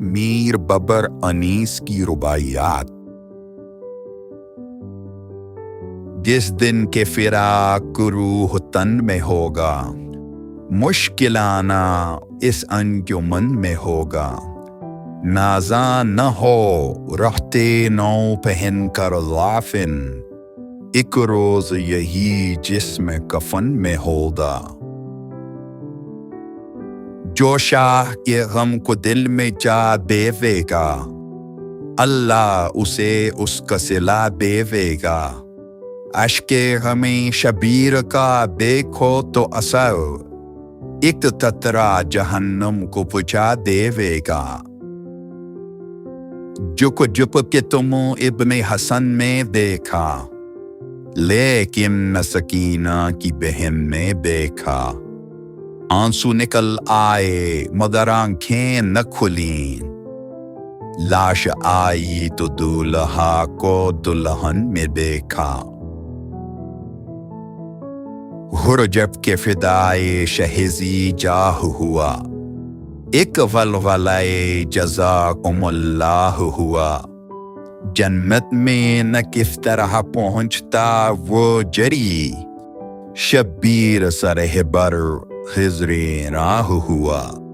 میر ببر انیس کی رباعیات۔ جس دن کے فراق روح تن میں ہوگا، مشکلانہ اس انجمن میں ہوگا۔ نازاں نہ ہو رہتے نو پہن کر لافن، ایک روز یہی جسم کفن میں ہوگا۔ جو شاہ کے غم کو دل میں جا بیوے گا، اللہ اسے اس کا صلہ بیوے گا۔ اشک غم شبیر کا دیکھو تو اثر، ایک قطرہ جہنم کو بجھا دیوے گا۔ جھک جھک کے تم ابن حسن میں دیکھا، لیکن نہ سکینہ کی بہن میں دیکھا۔ آنسو نکل آئے مگر آنکھیں نہ کھلیں، لاش آئی تو دولہا کو دلہن میں دیکھا۔ ہر جب کے فدائے شہزی جاہ ہوا، ایک ولولہ جزاکم اللہ ہوا۔ جنت میں نہ کس طرح پہنچتا وہ جری، شبیر سرہ بر خضر راہ ہوا۔